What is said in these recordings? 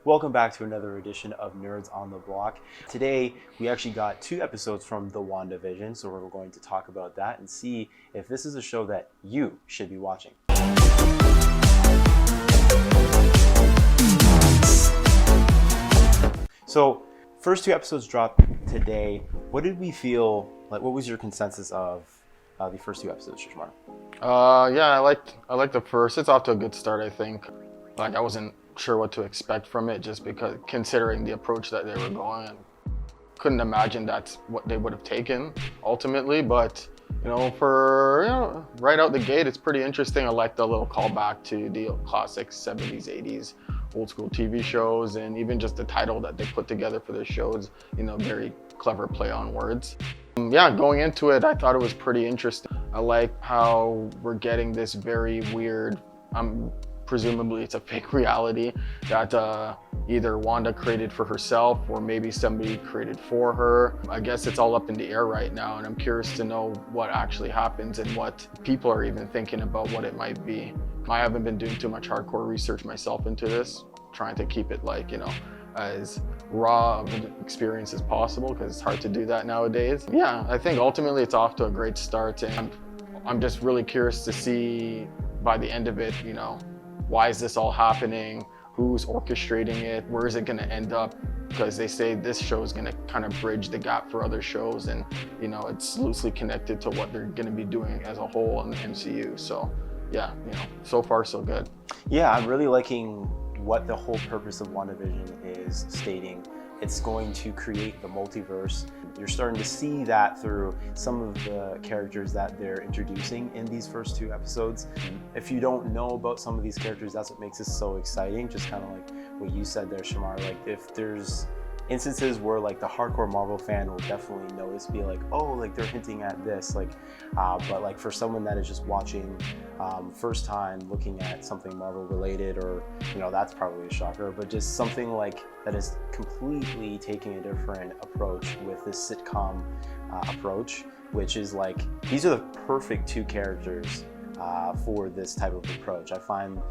Welcome back to another edition of Nerds on the Block. Today, we actually got 2 episodes from the WandaVision, so we're going to talk about that and see if this is a show that you should be watching. So, first 2 episodes dropped today. What did we feel like? What was your consensus of the first 2 episodes, Shamar? I liked the first. It's off to a good start, I think. I wasn't sure what to expect from it, just because considering the approach that they were going, and couldn't imagine that's what they would have taken ultimately. But right out the gate, it's pretty interesting. I like the little callback to the classic 70s, 80s old school TV shows, and even just the title that they put together for their shows, very clever play on words. Going into it, I thought it was pretty interesting. I like how we're getting this very weird, presumably it's a fake reality that either Wanda created for herself or maybe somebody created for her. I guess it's all up in the air right now, and I'm curious to know what actually happens and what people are even thinking about what it might be. I haven't been doing too much hardcore research myself into this, trying to keep it as raw of an experience as possible, because it's hard to do that nowadays. I think ultimately it's off to a great start, and I'm just really curious to see by the end of it, why is this all happening? Who's orchestrating it? Where is it going to end up? Because they say this show is going to kind of bridge the gap for other shows, and it's loosely connected to what they're going to be doing as a whole in the MCU. So so far so good. I'm really liking what the whole purpose of WandaVision is stating. It's going to create the multiverse. You're starting to see that through some of the characters that they're introducing in these first 2 episodes. If you don't know about some of these characters, that's what makes this so exciting. Just kind of like what you said there, Shamar. If there's instances where the hardcore Marvel fan will definitely notice, be like, oh, they're hinting at this, but for someone that is just watching first time, looking at something Marvel related, or that's probably a shocker, but just something that is completely taking a different approach with this sitcom approach, which is these are the perfect 2 characters for this type of approach. I find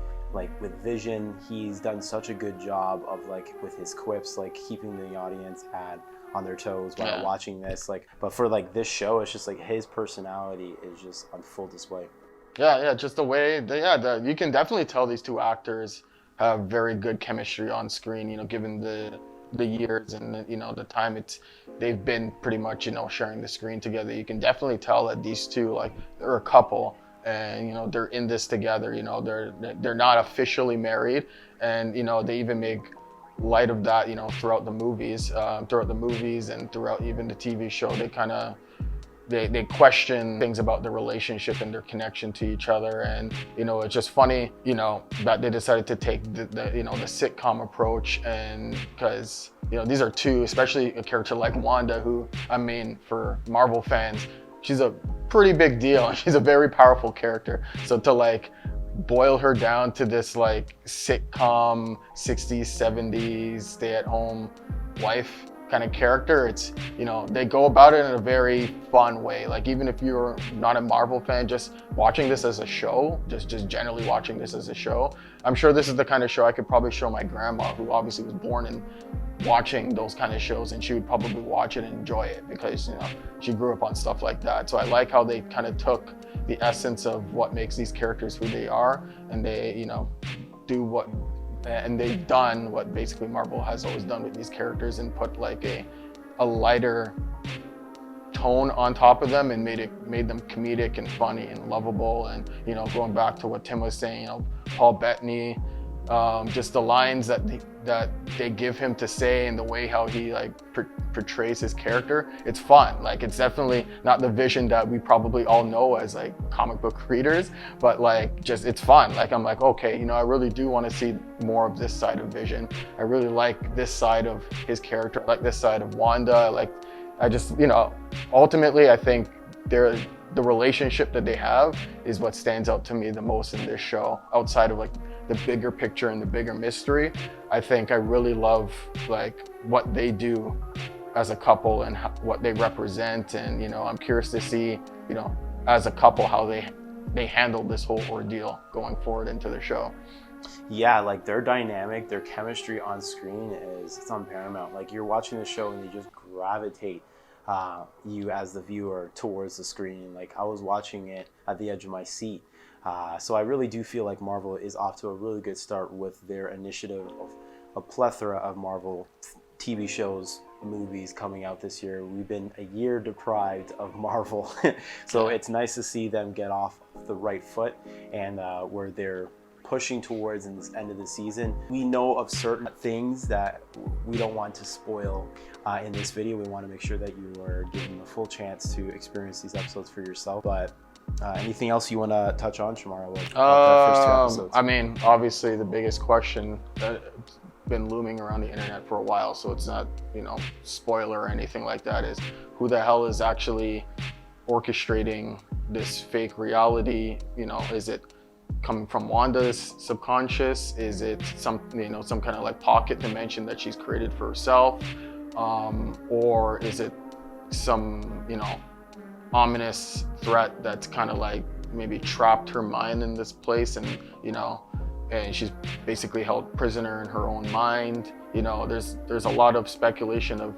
with Vision, he's done such a good job of with his quips, keeping the audience on their toes while watching this. But for this show, it's just his personality is just on full display. Just the way you can definitely tell these 2 actors have very good chemistry on screen. Given the years and the time they've been pretty much sharing the screen together. You can definitely tell that these 2 they're a couple. And they're in this together. They're not officially married, and they even make light of that throughout the movies and throughout even the TV show. They kind of they question things about their relationship and their connection to each other, and it's just funny that they decided to take the sitcom approach, and because these are 2, especially a character like Wanda, who for Marvel fans, she's a pretty big deal, and she's a very powerful character. So to boil her down to this sitcom 60s 70s stay-at-home wife kind of character, it's they go about it in a very fun way. Even if you're not a Marvel fan, just watching this as a show, just generally watching this as a show, I'm sure this is the kind of show I could probably show my grandma, who obviously was born in watching those kind of shows, and she would probably watch it and enjoy it because she grew up on stuff like that. So I like how they kind of took the essence of what makes these characters who they are, and they they've done what basically Marvel has always done with these characters, and put a lighter tone on top of them, and made them comedic and funny and lovable. And going back to what Tim was saying, Paul Bettany, just the lines that they give him to say, and the way how he portrays his character, it's fun. It's definitely not the Vision that we probably all know as comic book readers, but it's fun. I'm okay, I really do want to see more of this side of Vision. I really like this side of his character, this side of Wanda. Ultimately I think the relationship that they have is what stands out to me the most in this show, outside of the bigger picture and the bigger mystery. I think I really love what they do as a couple and what they represent, and I'm curious to see as a couple how they handle this whole ordeal going forward into the show. Yeah, like their dynamic, their chemistry on screen it's on paramount. Like you're watching the show and they just gravitate you as the viewer towards the screen. Like I was watching it at the edge of my seat. So I really do feel like Marvel is off to a really good start with their initiative of a plethora of Marvel TV shows, movies coming out this year. We've been a year deprived of Marvel. So it's nice to see them get off the right foot and where they're pushing towards in this end of the season. We know of certain things that we don't want to spoil in this video. We want to make sure that you are given a full chance to experience these episodes for yourself. But anything else you want to touch on, Shamara, about the first 2 episodes? I mean, obviously the biggest question that's been looming around the internet for a while, so it's not, you know, spoiler or anything like that, is who the hell is actually orchestrating this fake reality? You know, is it coming from Wanda's subconscious? Is it some kind of like pocket dimension that she's created for herself? Or is it some, you know, ominous threat that's kind of like maybe trapped her mind in this place, and, you know, and she's basically held prisoner in her own mind? You know, there's a lot of speculation of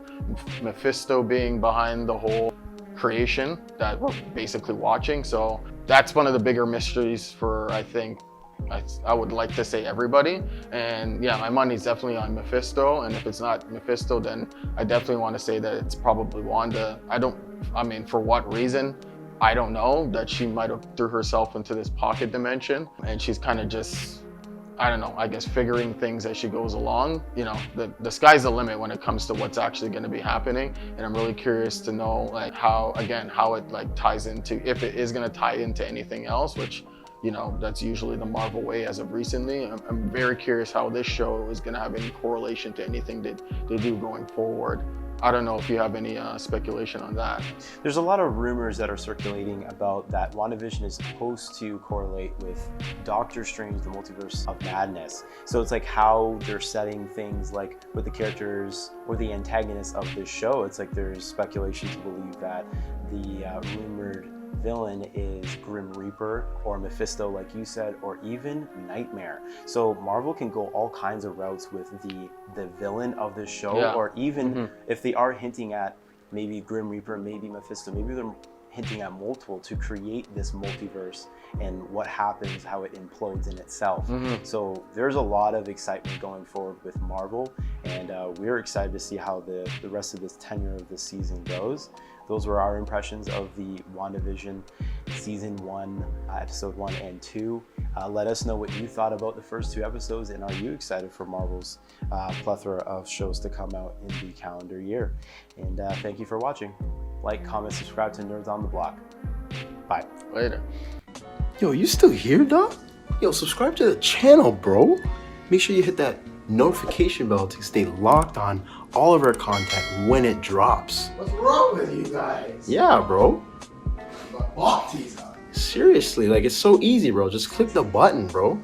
Mephisto being behind the whole creation that we're basically watching. So that's one of the bigger mysteries for, I think, I would like to say, everybody. And yeah, my money's definitely on Mephisto, and if it's not Mephisto, then I definitely want to say that it's probably Wanda. I mean, for what reason? I don't know, that she might have threw herself into this pocket dimension and she's kind of just, I don't know, I guess figuring things as she goes along. You know, the sky's the limit when it comes to what's actually going to be happening, and I'm really curious to know like how it like ties into, if it is going to tie into anything else, which, you know, that's usually the Marvel way as of recently. I'm very curious how this show is going to have any correlation to anything that they do going forward. I don't know if you have any speculation on that. There's a lot of rumors that are circulating about that WandaVision is supposed to correlate with Doctor Strange, the Multiverse of Madness. So it's like how they're setting things like with the characters or the antagonists of this show. It's like there's speculation to believe that the rumored villain is Grim Reaper or Mephisto, like you said, or even Nightmare. So Marvel can go all kinds of routes with the villain of this show, or even if they are hinting at maybe Grim Reaper, maybe Mephisto, maybe they're hinting at multiple to create this multiverse and what happens, how it implodes in itself. So there's a lot of excitement going forward with Marvel, and we're excited to see how the rest of this tenure of this season goes. Those were our impressions of the WandaVision Season 1, Episode 1 and 2. Let us know what you thought about the first 2 episodes, and are you excited for Marvel's plethora of shows to come out in the calendar year? And thank you for watching. Like, comment, subscribe to Nerds on the Block. Bye. Later. Yo, you still here, dog? Yo, subscribe to the channel, bro. Make sure you hit that notification bell to stay locked on all of our content when it drops. What's wrong with you guys? Yeah, bro. Balk tease on. Seriously, like, it's so easy, bro. Just click the button, bro.